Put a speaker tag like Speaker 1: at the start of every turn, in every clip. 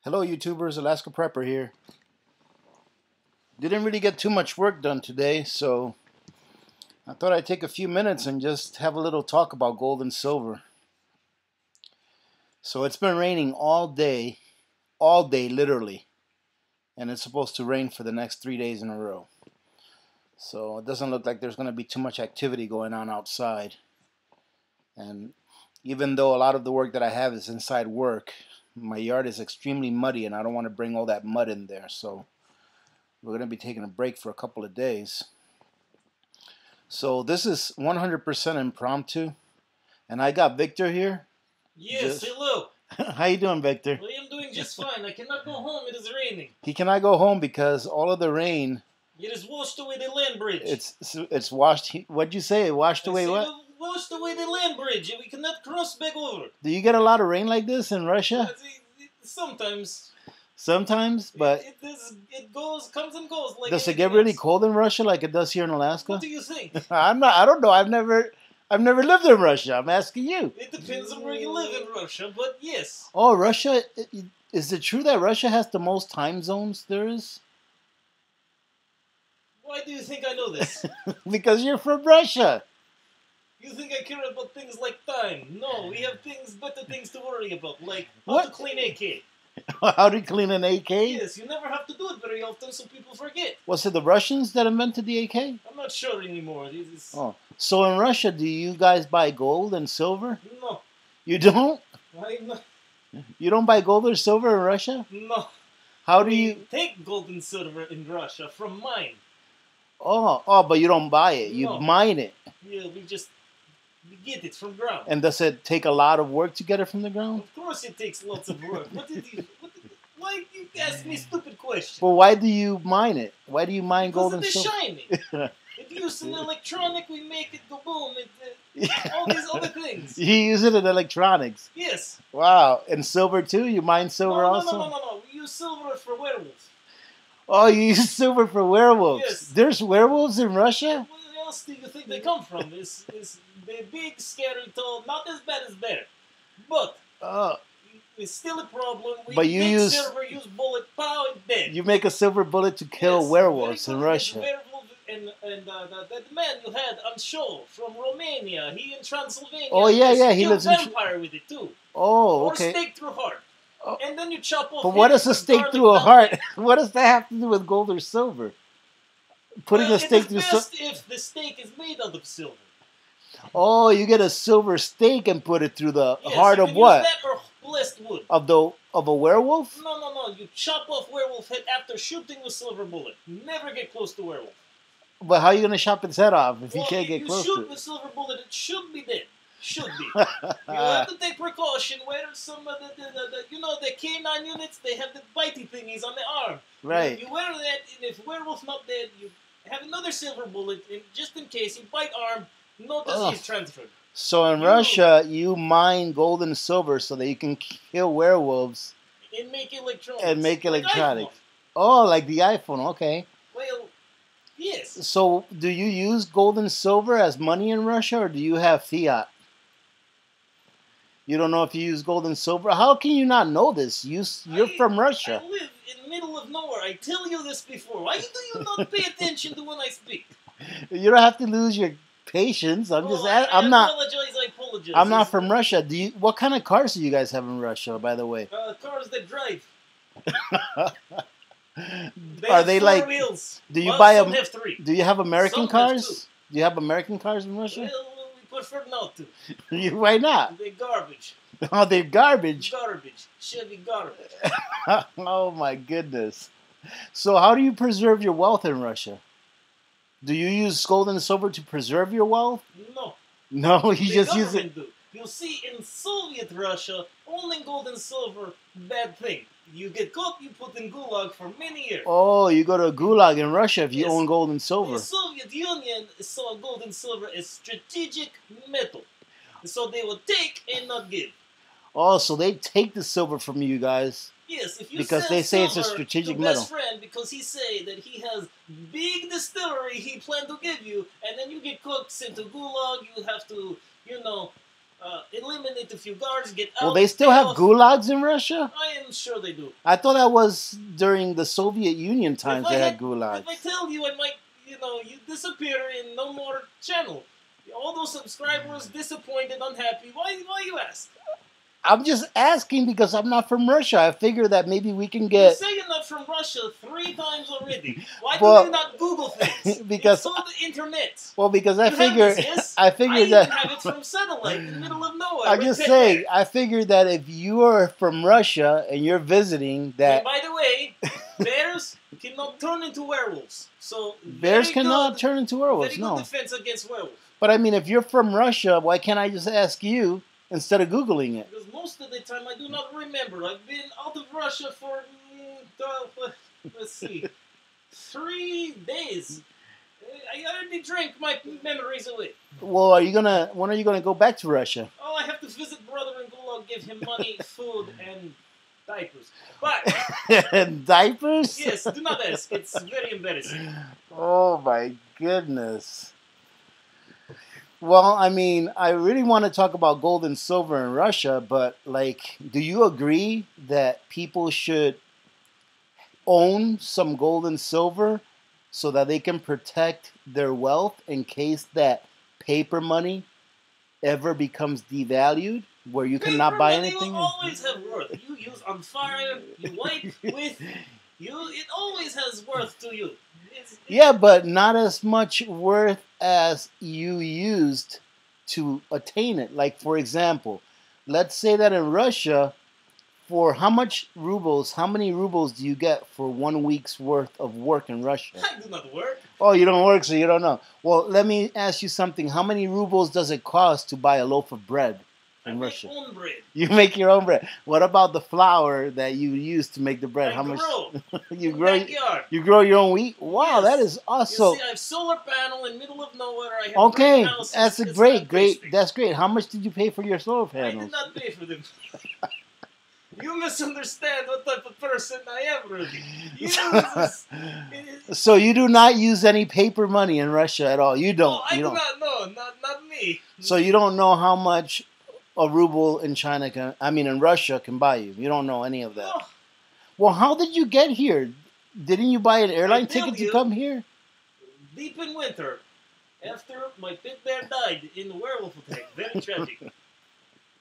Speaker 1: Hello YouTubers, Alaska Prepper here. Didn't really get too much work done today, so I thought I'd take a few minutes and just have a little talk about gold and silver. So it's been raining all day literally, and it's supposed to rain for the next 3 days in a row. So it doesn't look like there's going to be too much activity going on outside. And even though a lot of the work that I have is inside work, my yard is extremely muddy and I don't want to bring all that mud in there, so we're going to be taking a break for a couple of days. So this is 100% impromptu, and I got Victor here.
Speaker 2: Yes, hello.
Speaker 1: How you doing, Victor?
Speaker 2: I am doing just fine. I cannot go home. It is raining.
Speaker 1: He cannot go home because all of the rain.
Speaker 2: It has washed away the land bridge.
Speaker 1: It's washed. What'd you say? It washed away what?
Speaker 2: It washed away the land bridge, and we cannot cross back over.
Speaker 1: Do you get a lot of rain like this in Russia?
Speaker 2: Sometimes.
Speaker 1: Sometimes, but
Speaker 2: it comes and goes. Like
Speaker 1: does it get really cold in Russia like it does here in Alaska?
Speaker 2: What do you think?
Speaker 1: I don't know. I've never lived in Russia. I'm asking you.
Speaker 2: It depends on where you live in Russia, but yes.
Speaker 1: Oh, Russia. Is it true that Russia has the most time zones there is?
Speaker 2: Why do you think I know this?
Speaker 1: Because you're from Russia.
Speaker 2: You think I care about things like time? No, we have better things to worry about, like how
Speaker 1: What?
Speaker 2: to clean AK.
Speaker 1: How do you clean an AK?
Speaker 2: Yes, you never have to do it very often, so people forget.
Speaker 1: Was it the Russians that invented the AK?
Speaker 2: I'm not sure anymore.
Speaker 1: Oh, so in Russia, do you guys buy gold and silver?
Speaker 2: No.
Speaker 1: You don't?
Speaker 2: I'm not.
Speaker 1: You don't buy gold or silver in Russia?
Speaker 2: No.
Speaker 1: How do you?
Speaker 2: Take gold and silver in Russia from mine.
Speaker 1: Oh, but you don't buy it. You
Speaker 2: No.
Speaker 1: mine it.
Speaker 2: Yeah, we get it from ground.
Speaker 1: And does it take a lot of work to get it from the ground?
Speaker 2: Of course it takes lots of work. Why you ask me stupid questions?
Speaker 1: Well, why do you mine it? Why do you mine
Speaker 2: Because
Speaker 1: gold and
Speaker 2: it is
Speaker 1: silver?
Speaker 2: shiny. If you use an electronic, we make it go boom. All these other things.
Speaker 1: You use it in electronics.
Speaker 2: Yes.
Speaker 1: Wow. And silver too? You mine silver
Speaker 2: No,
Speaker 1: also?
Speaker 2: no. We use silver for werewolves.
Speaker 1: Oh, you use silver for werewolves.
Speaker 2: Yes.
Speaker 1: There's werewolves in Russia?
Speaker 2: Where else do you think they come from? They're big, scary, tall, not as bad as bear. But it's still a problem.
Speaker 1: But you
Speaker 2: take
Speaker 1: use-
Speaker 2: silver, use bullet, pow, and dead.
Speaker 1: You make a silver bullet to kill
Speaker 2: Yes,
Speaker 1: werewolves
Speaker 2: very
Speaker 1: in
Speaker 2: good.
Speaker 1: Russia.
Speaker 2: Werewolf and that man you had on show from Romania, he in Transylvania.
Speaker 1: Oh, yeah,
Speaker 2: yes,
Speaker 1: he
Speaker 2: kill
Speaker 1: lives in
Speaker 2: vampire with it too.
Speaker 1: Oh,
Speaker 2: Or
Speaker 1: okay.
Speaker 2: stake through heart.
Speaker 1: Oh.
Speaker 2: And then you chop off.
Speaker 1: But what
Speaker 2: heads
Speaker 1: does a
Speaker 2: with
Speaker 1: stake
Speaker 2: garlic
Speaker 1: through a
Speaker 2: down
Speaker 1: heart?
Speaker 2: there.
Speaker 1: What does that have to do with gold or silver? Putting
Speaker 2: Well,
Speaker 1: a stake
Speaker 2: it
Speaker 1: through
Speaker 2: is
Speaker 1: silver.
Speaker 2: best if the stake is made out of silver.
Speaker 1: Oh, you get a silver stake and put it through the
Speaker 2: Yes,
Speaker 1: heart
Speaker 2: you
Speaker 1: of
Speaker 2: can
Speaker 1: what?
Speaker 2: Use that or blessed wood.
Speaker 1: Of a werewolf?
Speaker 2: No. You chop off werewolf head after shooting with silver bullet. Never get close to werewolf.
Speaker 1: But how are you gonna chop its head off if you
Speaker 2: Well,
Speaker 1: can't
Speaker 2: if
Speaker 1: get
Speaker 2: you
Speaker 1: close
Speaker 2: shoot
Speaker 1: to it?
Speaker 2: with silver bullet, it should be dead. Should be. You have to take precaution. Wear some of the K9 units. They have the bitey thingies on the arm.
Speaker 1: Right.
Speaker 2: You wear that, and if werewolf's not dead, you have another silver bullet, and just in case you bite arm, no disease transferred.
Speaker 1: So in Russia, you mine gold and silver so that you can kill werewolves
Speaker 2: And make electronics.
Speaker 1: and make
Speaker 2: Like
Speaker 1: electronics.
Speaker 2: iPhone.
Speaker 1: Oh, like the iPhone. Okay.
Speaker 2: Well, yes.
Speaker 1: So do you use gold and silver as money in Russia, or do you have fiat? You don't know if you use gold and silver. How can you not know this? You're from Russia.
Speaker 2: I live in the middle of nowhere. I tell you this before. Why do you not pay attention to when I speak?
Speaker 1: You don't have to lose your patience. I'm just. I'm not.
Speaker 2: I apologize.
Speaker 1: I'm not from Russia. Do you? What kind of cars do you guys have in Russia, by the way?
Speaker 2: Cars that drive.
Speaker 1: Are
Speaker 2: have
Speaker 1: they
Speaker 2: four
Speaker 1: like?
Speaker 2: wheels.
Speaker 1: Do you
Speaker 2: Well,
Speaker 1: buy
Speaker 2: some
Speaker 1: a?
Speaker 2: have three.
Speaker 1: Do you have American
Speaker 2: Some have
Speaker 1: cars?
Speaker 2: two.
Speaker 1: Do you have American cars in Russia?
Speaker 2: Well, we prefer not to.
Speaker 1: Why not?
Speaker 2: They're garbage.
Speaker 1: Oh, they're garbage.
Speaker 2: Garbage. Chevy garbage.
Speaker 1: Oh my goodness. So how do you preserve your wealth in Russia? Do you use gold and silver to preserve your wealth?
Speaker 2: No.
Speaker 1: No, you
Speaker 2: The
Speaker 1: just use it.
Speaker 2: government do. You see, in Soviet Russia, owning gold and silver, bad thing. You get caught, you put in gulag for many years.
Speaker 1: Oh, you go to a gulag in Russia if you
Speaker 2: Yes.
Speaker 1: own gold and silver.
Speaker 2: The Soviet Union saw gold and silver as strategic metal. So they would take and not give.
Speaker 1: Oh, so they take the silver from you guys.
Speaker 2: Yes, if you
Speaker 1: Because
Speaker 2: sell
Speaker 1: they say it's a
Speaker 2: silver
Speaker 1: strategic
Speaker 2: to
Speaker 1: metal.
Speaker 2: best friend because he say that he has big distillery he planned to give you, and then you get cooked, sent to gulag, you have to, eliminate a few guards, get out.
Speaker 1: Well, they still have
Speaker 2: off.
Speaker 1: gulags in Russia?
Speaker 2: I am sure they do.
Speaker 1: I thought that was during the Soviet Union times
Speaker 2: If I
Speaker 1: they had
Speaker 2: If
Speaker 1: gulags.
Speaker 2: I tell you, I might, you disappear in no more channel. All those subscribers disappointed, unhappy. Why you ask?
Speaker 1: I'm just asking because I'm not from Russia. I figure that maybe we can
Speaker 2: You
Speaker 1: get...
Speaker 2: say you're not from Russia 3 times already. Why
Speaker 1: Well,
Speaker 2: do you not Google things?
Speaker 1: because-
Speaker 2: It's called the internet.
Speaker 1: Well, because I
Speaker 2: You have
Speaker 1: figure...
Speaker 2: this, yes?
Speaker 1: I
Speaker 2: I
Speaker 1: figured
Speaker 2: even
Speaker 1: that...
Speaker 2: have it from satellite in the middle of nowhere.
Speaker 1: I'm
Speaker 2: with
Speaker 1: just
Speaker 2: Ted
Speaker 1: saying,
Speaker 2: Bear.
Speaker 1: I figured that if you are from Russia and you're visiting, that
Speaker 2: And by the way, bears cannot turn into werewolves. So
Speaker 1: bears
Speaker 2: very
Speaker 1: cannot
Speaker 2: good,
Speaker 1: turn into werewolves,
Speaker 2: very good
Speaker 1: no.
Speaker 2: defense against werewolves.
Speaker 1: But I mean, if you're from Russia, why can't I just ask you instead of Googling it?
Speaker 2: Because most of the time I do not remember. I've been out of Russia for, let's see, 3 days. I already drank my memories away.
Speaker 1: Well, when are you gonna go back to Russia?
Speaker 2: Oh, I have to visit brother in Gulag, give him money, food, and diapers. But,
Speaker 1: Diapers?
Speaker 2: yes, do not ask. It's very embarrassing.
Speaker 1: Oh my goodness. Well, I mean, I really want to talk about gold and silver in Russia, but like, do you agree that people should own some gold and silver so that they can protect their wealth in case that paper money ever becomes devalued, where you cannot buy
Speaker 2: Paper money
Speaker 1: anything?
Speaker 2: will always have worth. You use on fire, you wipe with, it always has worth to you.
Speaker 1: Yeah, but not as much worth as you used to attain it. Like, for example, let's say that in Russia, for how many rubles do you get for 1 week's worth of work in Russia?
Speaker 2: I do not work.
Speaker 1: Oh, you don't work, so you don't know. Well, let me ask you something. How many rubles does it cost to buy a loaf of bread in Russia?
Speaker 2: I make own bread.
Speaker 1: You make your own bread. What about the flour that you use to make the bread?
Speaker 2: I
Speaker 1: How much?
Speaker 2: grow
Speaker 1: You
Speaker 2: in
Speaker 1: grow.
Speaker 2: the backyard.
Speaker 1: You grow your own wheat. Wow,
Speaker 2: Yes.
Speaker 1: that is awesome.
Speaker 2: You see, I have solar panel in middle of nowhere. I have
Speaker 1: Okay,
Speaker 2: greenhouses.
Speaker 1: that's a
Speaker 2: It's
Speaker 1: great.
Speaker 2: not tasty.
Speaker 1: That's great. How much did you pay for your solar
Speaker 2: I
Speaker 1: panels?
Speaker 2: did not pay for them. You misunderstand what type of person I am, really. You
Speaker 1: So you do not use any paper money in Russia at all. You don't.
Speaker 2: No, I
Speaker 1: you
Speaker 2: do
Speaker 1: don't.
Speaker 2: not know. Not me.
Speaker 1: So you don't know how much a ruble in China can. I mean, in Russia can buy you. You don't know any of that.
Speaker 2: Oh,
Speaker 1: Well, how did you get here? Didn't you buy an airline
Speaker 2: tell
Speaker 1: ticket to
Speaker 2: you.
Speaker 1: come here?
Speaker 2: deep in winter, after my pit bear died in the werewolf attack, very tragic,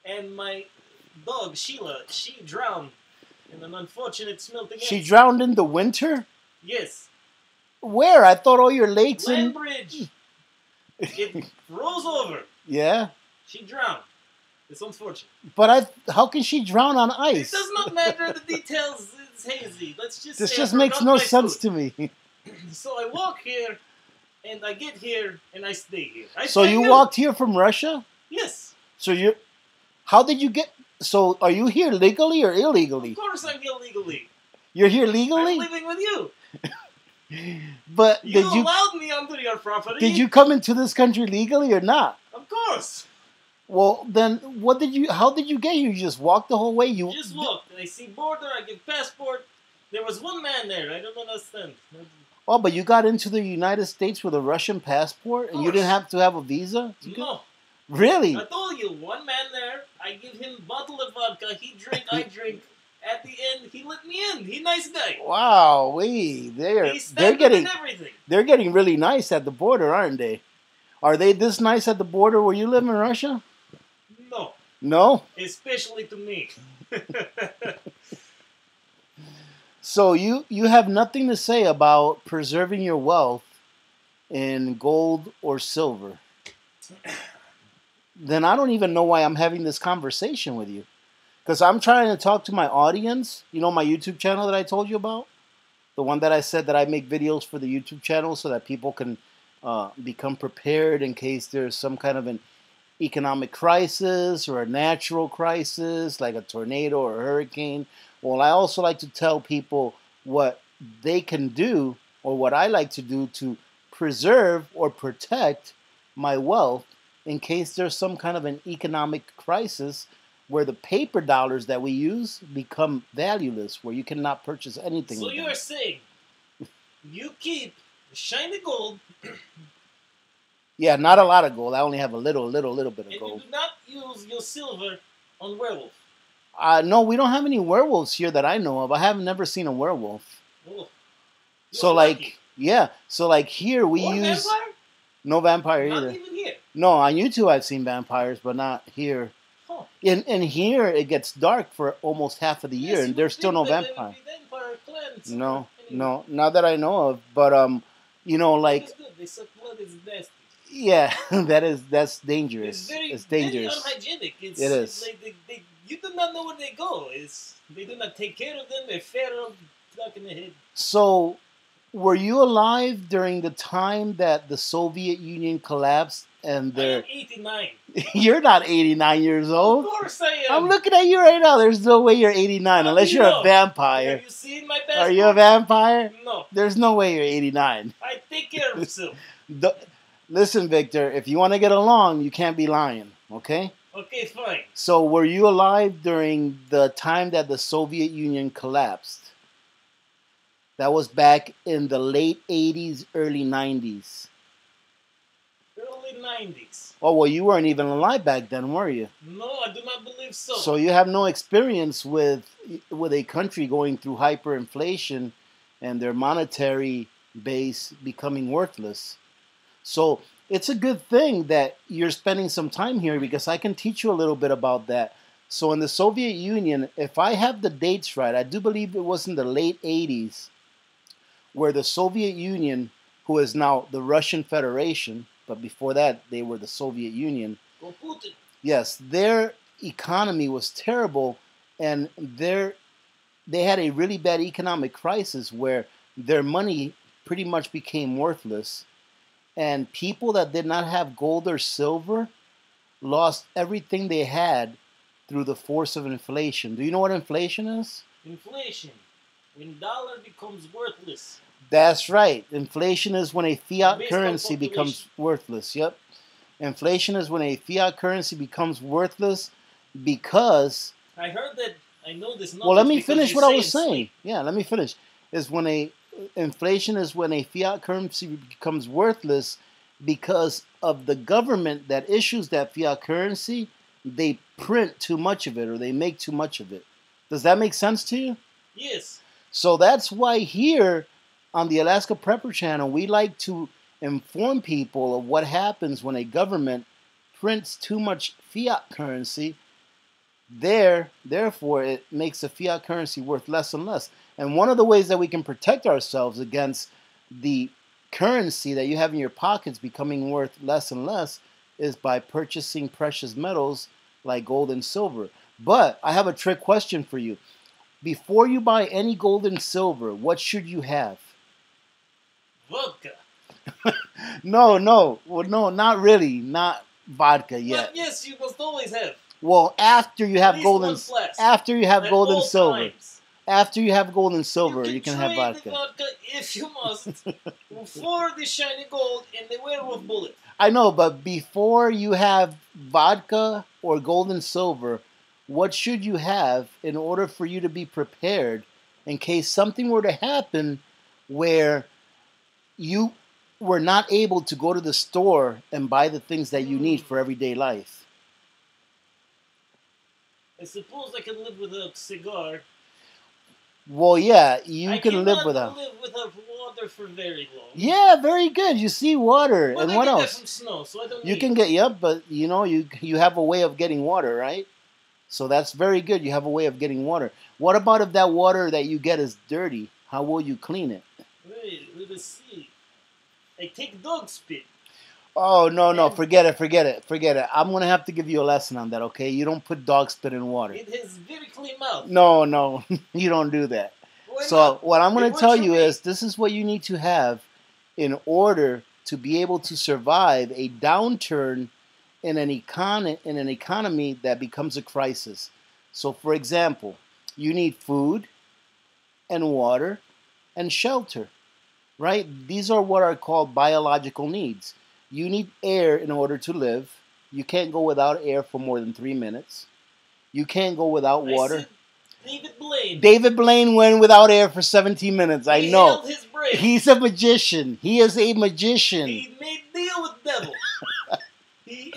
Speaker 2: and my dog Sheila, she drowned in an unfortunate smelting.
Speaker 1: She
Speaker 2: accident.
Speaker 1: drowned in the winter.
Speaker 2: Yes,
Speaker 1: Where? I thought all your lakes and
Speaker 2: Landbridge. It froze over.
Speaker 1: yeah.
Speaker 2: She drowned. It's unfortunate.
Speaker 1: But how can she drown on
Speaker 2: It
Speaker 1: ice?
Speaker 2: does not matter the details. It's hazy. Let's just
Speaker 1: This
Speaker 2: say
Speaker 1: just
Speaker 2: I
Speaker 1: makes
Speaker 2: forgot
Speaker 1: no
Speaker 2: my
Speaker 1: sense
Speaker 2: food.
Speaker 1: to me.
Speaker 2: So I walk here, and I get here, and I stay here.
Speaker 1: So you walked here from Russia?
Speaker 2: Yes.
Speaker 1: So you, how did you get? So are you here legally or illegally?
Speaker 2: Of course I'm here legally.
Speaker 1: You're here
Speaker 2: I'm
Speaker 1: legally,
Speaker 2: living with you.
Speaker 1: but
Speaker 2: You
Speaker 1: did you
Speaker 2: allowed me onto your property.
Speaker 1: did you come into this country legally or not?
Speaker 2: Of course.
Speaker 1: Well, then what did you? How did you get here? You just walked the whole way. You
Speaker 2: Just looked. I see border. I give passport. There was one man there. I don't understand.
Speaker 1: Oh, but you got into the United States with a Russian passport, and you didn't have to have a visa.
Speaker 2: No.
Speaker 1: Really?
Speaker 2: I told you, one man there. I give him a bottle of vodka. He drink. I drink. At the end, he let me in. He nice guy.
Speaker 1: Wow, they're
Speaker 2: He stamped
Speaker 1: getting
Speaker 2: and everything.
Speaker 1: they're getting really nice at the border, aren't they? Are they this nice at the border where you live in Russia?
Speaker 2: No,
Speaker 1: No.
Speaker 2: especially to me.
Speaker 1: So you have nothing to say about preserving your wealth in gold or silver. Then I don't even know why I'm having this conversation with you. Because I'm trying to talk to my audience. You know my YouTube channel that I told you about? The one that I said that I make videos for the YouTube channel so that people can become prepared in case there's some kind of an economic crisis or a natural crisis like a tornado or a hurricane. Well, I also like to tell people what they can do or what I like to do to preserve or protect my wealth in case there's some kind of an economic crisis where the paper dollars that we use become valueless, where you cannot purchase anything
Speaker 2: So
Speaker 1: with
Speaker 2: you
Speaker 1: them.
Speaker 2: are saying you keep the shiny gold
Speaker 1: Yeah, not a lot of gold. I only have a little bit of
Speaker 2: And you
Speaker 1: gold.
Speaker 2: do not use your silver on werewolf.
Speaker 1: No, we don't have any werewolves here that I know of. I have never seen a werewolf.
Speaker 2: Oh,
Speaker 1: So
Speaker 2: you're
Speaker 1: like,
Speaker 2: lucky.
Speaker 1: yeah. So like here we
Speaker 2: Or
Speaker 1: use
Speaker 2: vampire?
Speaker 1: no vampire
Speaker 2: Not
Speaker 1: either.
Speaker 2: even here.
Speaker 1: No, on YouTube I've seen vampires, but not here.
Speaker 2: Huh.
Speaker 1: In here it gets dark for almost half of the year,
Speaker 2: Yes,
Speaker 1: and
Speaker 2: you
Speaker 1: there's
Speaker 2: would
Speaker 1: still no
Speaker 2: think that there
Speaker 1: vampire.
Speaker 2: would be vampire clans.
Speaker 1: No,
Speaker 2: Anyway,
Speaker 1: no, not that I know of. But you know,
Speaker 2: blood
Speaker 1: like
Speaker 2: is good. They suck blood. It's nasty.
Speaker 1: yeah, that's
Speaker 2: It's
Speaker 1: dangerous.
Speaker 2: very,
Speaker 1: It's
Speaker 2: very
Speaker 1: dangerous.
Speaker 2: unhygienic.
Speaker 1: It
Speaker 2: It's
Speaker 1: is.
Speaker 2: like you do not know where they go. They do not take care of them. They're feral, stuck in the head.
Speaker 1: So, were you alive during the time that the Soviet Union collapsed and
Speaker 2: I am
Speaker 1: they're
Speaker 2: 89.
Speaker 1: you're not 89 years
Speaker 2: Of
Speaker 1: old.
Speaker 2: course I am.
Speaker 1: I'm looking at you right now. There's no way you're 89
Speaker 2: How
Speaker 1: unless
Speaker 2: do you
Speaker 1: you're
Speaker 2: know?
Speaker 1: a vampire.
Speaker 2: Have you seen my passport?
Speaker 1: Are you a vampire?
Speaker 2: No.
Speaker 1: There's no way you're 89.
Speaker 2: I take care of myself.
Speaker 1: Listen, Victor, if you want to get along, you can't be lying, okay?
Speaker 2: Okay, fine.
Speaker 1: So, were you alive during the time that the Soviet Union collapsed? That was back in the late 80s, early 90s.
Speaker 2: Early 90s.
Speaker 1: Oh, well, you weren't even alive back then, were you?
Speaker 2: No, I do not believe so.
Speaker 1: So you have no experience with a country going through hyperinflation and their monetary base becoming worthless. So it's a good thing that you're spending some time here because I can teach you a little bit about that. So in the Soviet Union, if I have the dates right, I do believe it was in the late 80s where the Soviet Union, who is now the Russian Federation, but before that they were the Soviet Union.
Speaker 2: Go Putin.
Speaker 1: Yes, their economy was terrible, and they had a really bad economic crisis where their money pretty much became worthless, and people that did not have gold or silver lost everything they had through the force of inflation. Do you know what inflation is?
Speaker 2: Inflation. When dollar becomes worthless.
Speaker 1: That's right. Inflation is when a fiat
Speaker 2: Based on
Speaker 1: currency becomes worthless. Yep. Inflation is when a fiat currency becomes worthless because.
Speaker 2: I heard that. I know this.
Speaker 1: Well, let me
Speaker 2: because
Speaker 1: finish
Speaker 2: you
Speaker 1: what I
Speaker 2: say
Speaker 1: was
Speaker 2: it
Speaker 1: saying.
Speaker 2: sweet.
Speaker 1: Yeah, let me finish. Inflation is when a fiat currency becomes worthless because of the government that issues that fiat currency. They print too much of it or they make too much of it. Does that make sense to you?
Speaker 2: Yes.
Speaker 1: So that's why here on the Alaska Prepper Channel, we like to inform people of what happens when a government prints too much fiat currency. Therefore, it makes the fiat currency worth less and less. And one of the ways that we can protect ourselves against the currency that you have in your pockets becoming worth less and less is by purchasing precious metals like gold and silver. But I have a trick question for you. Before you buy any gold and silver, what should you have?
Speaker 2: Vodka.
Speaker 1: No, well, no, not really, not vodka yet.
Speaker 2: But yes, you must always have.
Speaker 1: Well, after you
Speaker 2: At
Speaker 1: have
Speaker 2: least
Speaker 1: gold
Speaker 2: one
Speaker 1: and
Speaker 2: flask.
Speaker 1: after you have
Speaker 2: At
Speaker 1: gold and
Speaker 2: all
Speaker 1: silver,
Speaker 2: times.
Speaker 1: after you have gold and silver, you can have
Speaker 2: trade
Speaker 1: vodka.
Speaker 2: the vodka if you must for the shiny gold and the werewolf bullet.
Speaker 1: I know, but before you have vodka or gold and silver, what should you have in order for you to be prepared in case something were to happen where you were not able to go to the store and buy the things that you need for everyday life?
Speaker 2: I suppose I can live with a cigar.
Speaker 1: Well, yeah, you
Speaker 2: I
Speaker 1: can live
Speaker 2: cannot
Speaker 1: without.
Speaker 2: live without water for very long.
Speaker 1: Yeah, very good. You see water,
Speaker 2: But
Speaker 1: and
Speaker 2: I
Speaker 1: what
Speaker 2: get that
Speaker 1: else?
Speaker 2: from snow, so I don't
Speaker 1: You
Speaker 2: need
Speaker 1: can
Speaker 2: it.
Speaker 1: get but you know you have a way of getting water, right? So that's very good. You have a way of getting water. What about if that water that you get is dirty? How will you clean it?
Speaker 2: Wait, let us see. I take dog spit.
Speaker 1: Oh no,
Speaker 2: And
Speaker 1: forget it. I'm gonna have to give you a lesson on that, okay? You don't put dog spit in water.
Speaker 2: It has very clean mouth.
Speaker 1: No, you don't do that.
Speaker 2: Why
Speaker 1: So
Speaker 2: not?
Speaker 1: what I'm
Speaker 2: It
Speaker 1: gonna
Speaker 2: works
Speaker 1: tell
Speaker 2: for
Speaker 1: you
Speaker 2: me.
Speaker 1: is this is what you need to have in order to be able to survive a downturn in an economy that becomes a crisis. So for example, you need food and water and shelter, right? These are what are called biological needs. You need air in order to live. You can't go without air for more than 3 minutes. You can't go without
Speaker 2: I
Speaker 1: water.
Speaker 2: said David Blaine.
Speaker 1: David Blaine went without air for 17 minutes. I
Speaker 2: He
Speaker 1: know.
Speaker 2: held his breath.
Speaker 1: He's a magician. He is a magician.
Speaker 2: He made deal with devil.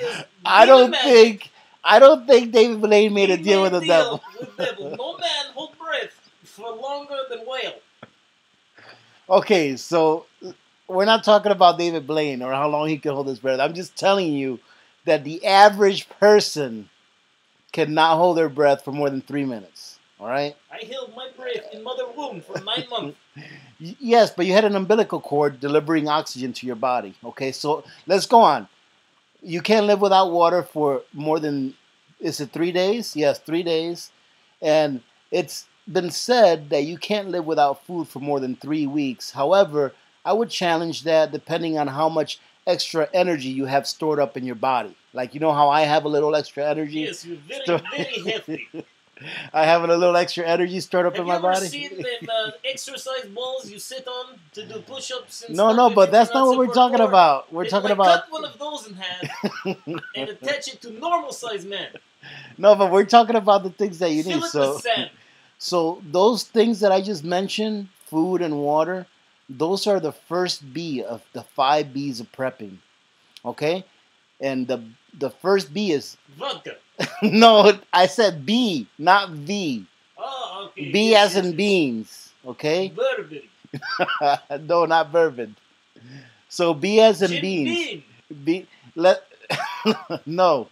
Speaker 2: is
Speaker 1: I
Speaker 2: demon
Speaker 1: don't
Speaker 2: magic.
Speaker 1: think. I don't think David Blaine made a
Speaker 2: He
Speaker 1: deal with the devil.
Speaker 2: with devil. No man hold breath for longer than whale.
Speaker 1: Okay, so we're not talking about David Blaine or how long he can hold his breath. I'm just telling you that the average person cannot hold their breath for more than 3 minutes. All right.
Speaker 2: I held my breath in mother womb for 9 months.
Speaker 1: Yes, but you had an umbilical cord delivering oxygen to your body. Okay, so let's go on. You can't live without water for more than, is it 3 days? Yes, 3 days. And it's been said that you can't live without food for more than 3 weeks. However, I would challenge that depending on how much extra energy you have stored up in your body. Like, you know how I have a little extra energy?
Speaker 2: Yes, you're very,
Speaker 1: Sto-
Speaker 2: very hefty.
Speaker 1: I have a little extra energy stored up
Speaker 2: Have
Speaker 1: in
Speaker 2: you
Speaker 1: my
Speaker 2: ever
Speaker 1: body.
Speaker 2: seen them exercise balls you sit on to do push-ups and
Speaker 1: No,
Speaker 2: stuff?
Speaker 1: no,
Speaker 2: if
Speaker 1: but
Speaker 2: you
Speaker 1: that's not
Speaker 2: cannot
Speaker 1: what we're
Speaker 2: support
Speaker 1: talking
Speaker 2: core?
Speaker 1: about. We're
Speaker 2: Then,
Speaker 1: talking
Speaker 2: like,
Speaker 1: about
Speaker 2: cut one of those in half and attach it to normal-sized man.
Speaker 1: no, but we're talking about the things that you
Speaker 2: Fill
Speaker 1: need.
Speaker 2: it with sand.
Speaker 1: So those things that I just mentioned, food and water, those are the first B of the 5 B's of prepping. Okay, and the first B is
Speaker 2: Vodka.
Speaker 1: no, I said B, not V.
Speaker 2: Oh, okay.
Speaker 1: B
Speaker 2: yes,
Speaker 1: as in beans. Okay,
Speaker 2: Bourbon.
Speaker 1: no, not bourbon. So B as in
Speaker 2: Jim
Speaker 1: beans.
Speaker 2: Beam.
Speaker 1: B let no.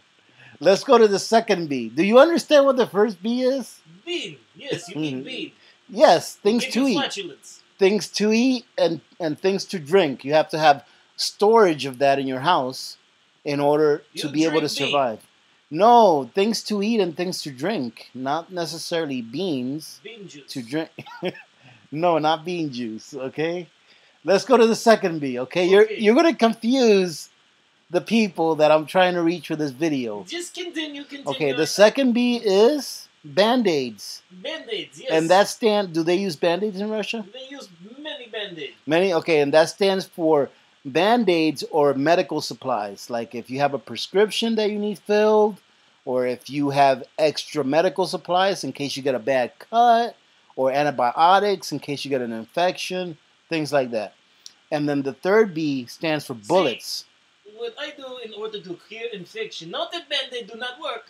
Speaker 1: Let's go to the second B. Do you understand what the first B is?
Speaker 2: Bean. Yes, you eat bean.
Speaker 1: Yes, things
Speaker 2: Give
Speaker 1: to
Speaker 2: you
Speaker 1: eat.
Speaker 2: flatulence.
Speaker 1: Things to eat and things to drink. You have to have storage of that in your house in order to
Speaker 2: You
Speaker 1: be able to
Speaker 2: drink bean.
Speaker 1: survive. No, things to eat and things to drink, not necessarily beans
Speaker 2: Bean juice.
Speaker 1: to drink. No, not bean juice, okay? Let's go to the second B, okay?
Speaker 2: Okay.
Speaker 1: You're going to confuse the people that I'm trying to reach with this video.
Speaker 2: Just continue.
Speaker 1: Okay, the second B is Band-Aids.
Speaker 2: Band-Aids, yes.
Speaker 1: And that do they use Band-Aids in Russia?
Speaker 2: They use many Band-Aids.
Speaker 1: Many, okay, and that stands for Band-Aids or medical supplies. Like if you have a prescription that you need filled, or if you have extra medical supplies in case you get a bad cut, or antibiotics in case you get an infection, things like that. And then the third B stands for bullets.
Speaker 2: What I do in order to cure infection, not that Band-Aid do not work,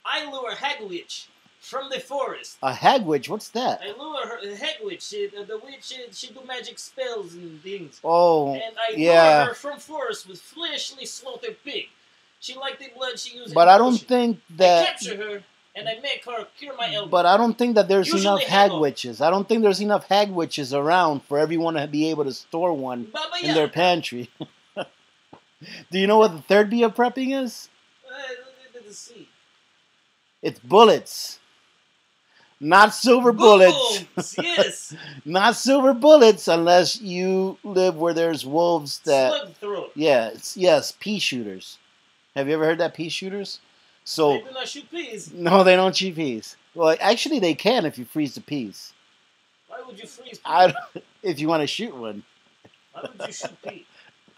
Speaker 2: I lure Hagwitch from the forest.
Speaker 1: A hagwitch, what's that?
Speaker 2: I lure her, Hagwitch, the witch, she do magic spells and things.
Speaker 1: Oh,
Speaker 2: And I
Speaker 1: yeah.
Speaker 2: lure her from forest with fleshly slaughtered pig. She like the blood she uses.
Speaker 1: But I don't think
Speaker 2: I
Speaker 1: that.
Speaker 2: capture her and I make her cure my elbow.
Speaker 1: But I don't think that there's
Speaker 2: Usually
Speaker 1: enough
Speaker 2: hang on.
Speaker 1: hagwitches. I don't think there's enough hagwitches around for everyone to be able to store one
Speaker 2: Baba
Speaker 1: in their
Speaker 2: Yaga.
Speaker 1: pantry. Do you know what the third B of prepping is?
Speaker 2: Let's see.
Speaker 1: It's bullets. Not silver bullets.
Speaker 2: Bones, yes.
Speaker 1: Not silver bullets unless you live where there's wolves that.
Speaker 2: Slug throat.
Speaker 1: Yes, pea shooters. Have you ever heard that pea shooters? So
Speaker 2: They do not shoot peas.
Speaker 1: no, they don't shoot peas. Well, actually, they can if you freeze the peas.
Speaker 2: Why would you freeze peas?
Speaker 1: If you want to shoot one.
Speaker 2: Why would you shoot peas?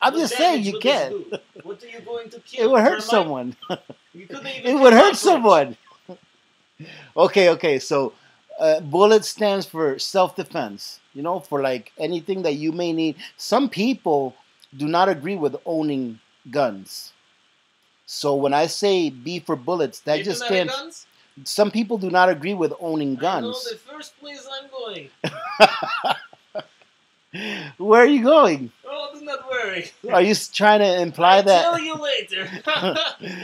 Speaker 1: I'm
Speaker 2: What
Speaker 1: just saying
Speaker 2: damage
Speaker 1: you
Speaker 2: would this
Speaker 1: can.
Speaker 2: do? What are you going to kill?
Speaker 1: It would hurt
Speaker 2: Termite?
Speaker 1: someone.
Speaker 2: You couldn't even
Speaker 1: It
Speaker 2: kill
Speaker 1: would hurt
Speaker 2: cockroach.
Speaker 1: someone. Okay. So, bullet stands for self-defense. You know, for like anything that you may need. Some people do not agree with owning guns. So when I say B for bullets, that
Speaker 2: They
Speaker 1: just
Speaker 2: do not have
Speaker 1: stands.
Speaker 2: guns?
Speaker 1: Some people do not agree with owning
Speaker 2: I know
Speaker 1: guns.
Speaker 2: the first place I'm going.
Speaker 1: Where are you going?
Speaker 2: Oh, do not worry.
Speaker 1: Are you trying to imply
Speaker 2: I'll
Speaker 1: that?
Speaker 2: tell you later.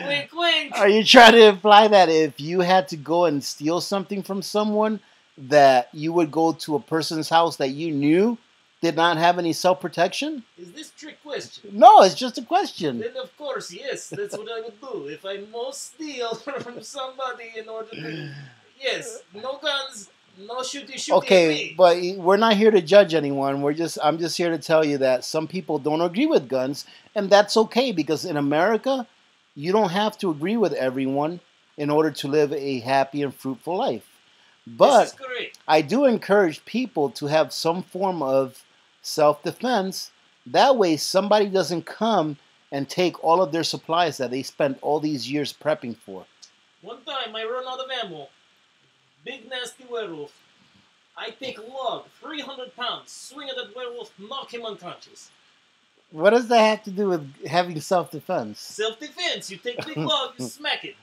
Speaker 2: Wink, wink.
Speaker 1: Are you trying to imply that if you had to go and steal something from someone, that you would go to a person's house that you knew did not have any self-protection?
Speaker 2: Is this trick question?
Speaker 1: No, it's just a question.
Speaker 2: Then of course, yes, that's what I would do. If I must steal from somebody in order to... Yes, no guns, no shooty at
Speaker 1: Okay,
Speaker 2: me.
Speaker 1: but we're not here to judge anyone. I'm just here to tell you that some people don't agree with guns, and that's okay because in America, you don't have to agree with everyone in order to live a happy and fruitful life.
Speaker 2: This
Speaker 1: But
Speaker 2: is correct.
Speaker 1: I do encourage people to have some form of self-defense. That way, somebody doesn't come and take all of their supplies that they spent all these years prepping for.
Speaker 2: One time I run out of ammo. Big nasty werewolf. I take a log, 300 pounds, swing at that werewolf, knock him unconscious.
Speaker 1: What does that have to do with having self-defense?
Speaker 2: Self-defense. You take big log, you smack it.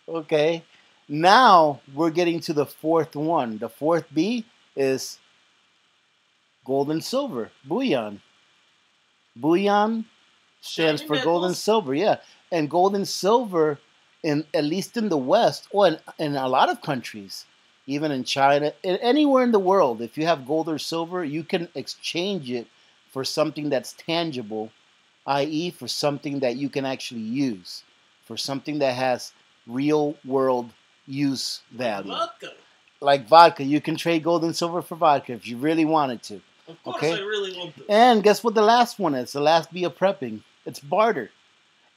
Speaker 1: Okay. Now we're getting to the fourth one. The fourth B is gold and silver, bullion. Bullion stands
Speaker 2: Shiny
Speaker 1: for gold and
Speaker 2: metals.
Speaker 1: silver, yeah. And gold and silver, in at least in the West, or in a lot of countries, even in China, anywhere in the world, if you have gold or silver, you can exchange it for something that's tangible, i.e., for something that you can actually use, for something that has real world use value.
Speaker 2: Vodka.
Speaker 1: Like vodka, you can trade gold and silver for vodka if you really wanted to.
Speaker 2: Of course,
Speaker 1: Okay.
Speaker 2: I really want to.
Speaker 1: And guess what the last one is? The last B of prepping. It's barter.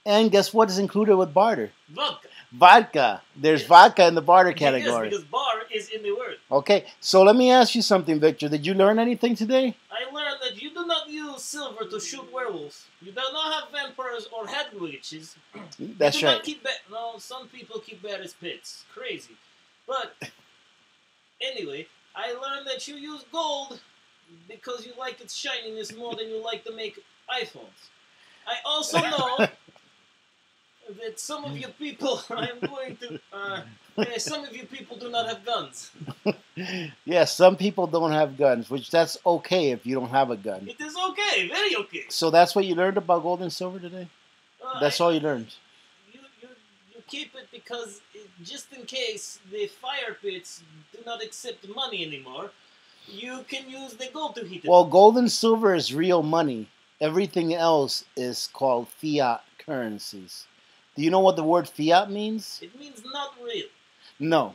Speaker 1: And guess what is included with barter?
Speaker 2: Vodka.
Speaker 1: Vodka. There's
Speaker 2: Yes.
Speaker 1: vodka in the barter category.
Speaker 2: Yes, because bar is in the word.
Speaker 1: Okay, so let me ask you something, Victor. Did you learn anything today?
Speaker 2: I learned that you do not use silver to shoot werewolves. You do not have vampires or head witches.
Speaker 1: That's
Speaker 2: you do
Speaker 1: right.
Speaker 2: Not keep no, some people keep bad as pets. Crazy. But anyway, I learned that you use gold because you like its shininess more than you like to make iPhones. I also know that some of you people, I'm going to, some of you people do not have guns.
Speaker 1: Yes, some people don't have guns, which that's okay if you don't have a gun.
Speaker 2: It is okay, very okay.
Speaker 1: So that's what you learned about gold and silver today? That's all you learned?
Speaker 2: You keep it because just in case the fire pits do not accept money anymore, you can use the gold to heat it.
Speaker 1: Well, gold and silver is real money. Everything else is called fiat currencies. Do you know what the word fiat means?
Speaker 2: It means not real.
Speaker 1: No.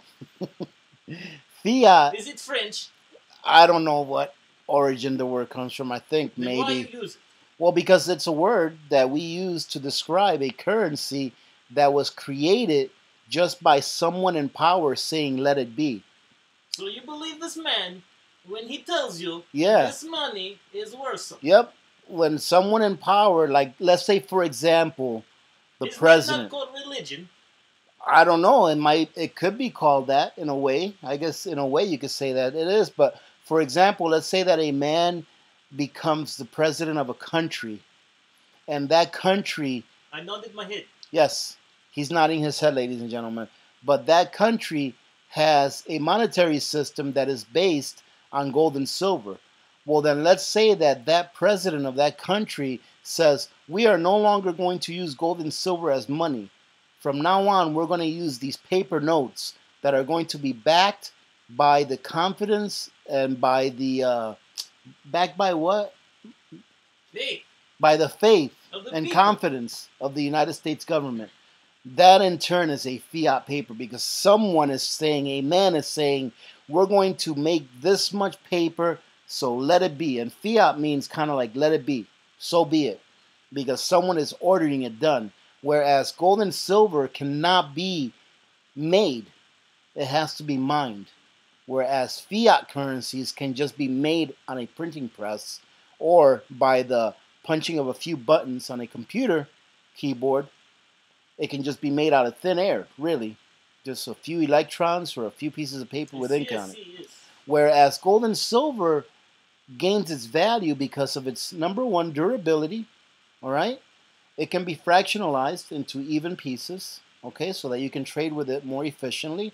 Speaker 1: Fiat,
Speaker 2: Is it French?
Speaker 1: I don't know what origin the word comes from. I think
Speaker 2: Then
Speaker 1: maybe.
Speaker 2: why you use it?
Speaker 1: Well, because it's a word that we use to describe a currency that was created just by someone in power saying, let it be.
Speaker 2: So you believe this man when he tells you
Speaker 1: Yeah.
Speaker 2: this money is worth something.
Speaker 1: Yep. When someone in power, like, let's say, for example, the
Speaker 2: Is
Speaker 1: president.
Speaker 2: that not called religion?
Speaker 1: I don't know. It could be called that in a way. I guess in a way you could say that it is. But for example, let's say that a man becomes the president of a country, and that country,
Speaker 2: I nodded my head.
Speaker 1: yes, he's nodding his head, ladies and gentlemen, but that country has a monetary system that is based on gold and silver. Well, then let's say that that president of that country says, we are no longer going to use gold and silver as money. From now on, we're going to use these paper notes that are going to be backed by the confidence and by the, backed by what?
Speaker 2: Faith
Speaker 1: By the faith
Speaker 2: of the
Speaker 1: and
Speaker 2: people.
Speaker 1: confidence of the United States government. That in turn is a fiat paper because someone is saying, a man is saying, we're going to make this much paper, so let it be. And fiat means kind of like let it be, so be it, because someone is ordering it done. Whereas gold and silver cannot be made, it has to be mined. Whereas fiat currencies can just be made on a printing press or by the punching of a few buttons on a computer keyboard. It can just be made out of thin air, really. Just a few electrons or a few pieces of paper with ink on it.
Speaker 2: Yes.
Speaker 1: Whereas gold and silver gains its value because of its, number one, durability, all right? It can be fractionalized into even pieces, okay, so that you can trade with it more efficiently.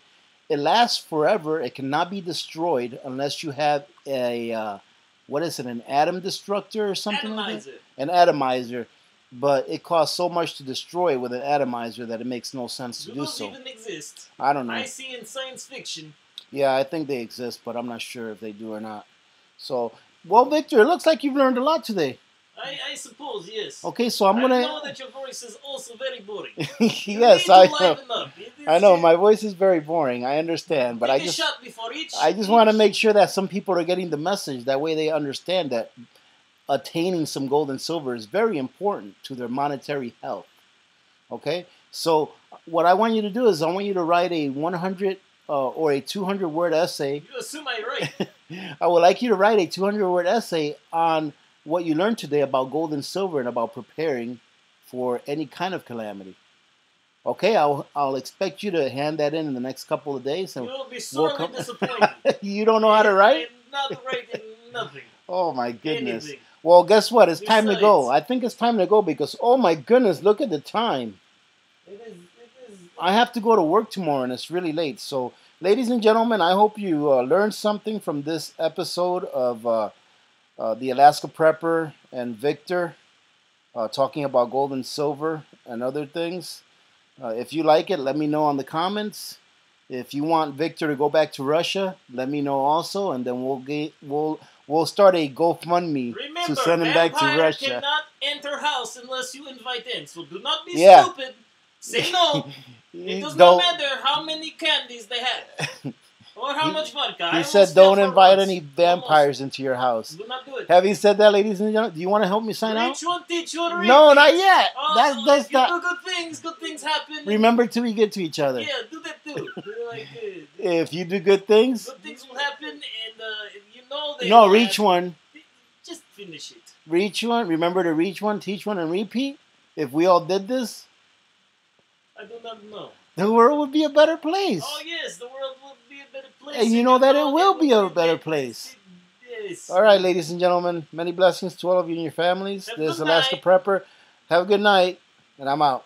Speaker 1: It lasts forever. It cannot be destroyed unless you have a, what is it, an atom destructor or something like that?
Speaker 2: Atomizer.
Speaker 1: An atomizer. But it costs so much to destroy with an atomizer that it makes no sense to
Speaker 2: Do
Speaker 1: do
Speaker 2: those
Speaker 1: so.
Speaker 2: even exist?
Speaker 1: I don't know.
Speaker 2: I see in science fiction.
Speaker 1: Yeah, I think they exist, but I'm not sure if they do or not. So, well, Victor, it looks like you've learned a lot today.
Speaker 2: I suppose, yes.
Speaker 1: Okay, so I'm
Speaker 2: I
Speaker 1: gonna.
Speaker 2: know that your voice is also very boring. You
Speaker 1: Yes,
Speaker 2: need
Speaker 1: I
Speaker 2: to
Speaker 1: know.
Speaker 2: liven up.
Speaker 1: I know my voice is very boring. I understand, but
Speaker 2: Take
Speaker 1: I
Speaker 2: a
Speaker 1: just
Speaker 2: shot before each.
Speaker 1: want to make sure that some people are getting the message. That way, they understand that attaining some gold and silver is very important to their monetary health. Okay, so what I want you to do is I want you to write a 100 or a 200 word essay.
Speaker 2: You assume I'm right.
Speaker 1: I would like you to write a 200 word essay on what you learned today about gold and silver and about preparing for any kind of calamity. Okay, I'll expect you to hand that in the next couple of days.
Speaker 2: You
Speaker 1: And
Speaker 2: will be sorely
Speaker 1: come-
Speaker 2: disappointed.
Speaker 1: you don't know how to write?
Speaker 2: I'm not writing nothing.
Speaker 1: Oh my goodness.
Speaker 2: Anything.
Speaker 1: Well, guess what? It's time to go.
Speaker 2: Besides-
Speaker 1: I think it's time to go because, oh my goodness, look at the time.
Speaker 2: It is.
Speaker 1: I have to go to work tomorrow and it's really late. So, ladies and gentlemen, I hope you learned something from this episode of the Alaska Prepper and Victor talking about gold and silver and other things. If you like it, let me know in the comments. If you want Victor to go back to Russia, let me know also, and then we'll start a GoFundMe
Speaker 2: Remember,
Speaker 1: to send him back to
Speaker 2: vampire
Speaker 1: Russia.
Speaker 2: cannot enter house unless you invite in. So do not be
Speaker 1: Yeah.
Speaker 2: stupid. Say no. It does
Speaker 1: Don't-
Speaker 2: not matter how many candies they have or how much vodka. I
Speaker 1: He
Speaker 2: will
Speaker 1: said,
Speaker 2: steal
Speaker 1: "Don't
Speaker 2: for
Speaker 1: invite
Speaker 2: once.
Speaker 1: any vampires into your house."
Speaker 2: Almost. Do not do it.
Speaker 1: Having said that, ladies and gentlemen, do you want to help me sign out?
Speaker 2: Reach one, teach one, repeat.
Speaker 1: No, not yet.
Speaker 2: Oh,
Speaker 1: That's
Speaker 2: if you
Speaker 1: not.
Speaker 2: do good things happen.
Speaker 1: Remember till we get to each other.
Speaker 2: Yeah, do that too. Like,
Speaker 1: If you do good things,
Speaker 2: good things will happen, and you know they.
Speaker 1: no,
Speaker 2: will
Speaker 1: reach
Speaker 2: happen.
Speaker 1: one.
Speaker 2: Just finish it.
Speaker 1: Reach one. Remember to reach one, teach one, and repeat. If we all did this,
Speaker 2: I do not know.
Speaker 1: the world would be a better place.
Speaker 2: Oh yes, the world will be a better place.
Speaker 1: And you know that it will be a better place.
Speaker 2: Yes.
Speaker 1: All right, ladies and gentlemen, many blessings to all of you and your families.
Speaker 2: Have a
Speaker 1: This is
Speaker 2: good
Speaker 1: Alaska
Speaker 2: night.
Speaker 1: Prepper. Have a good night, and I'm out.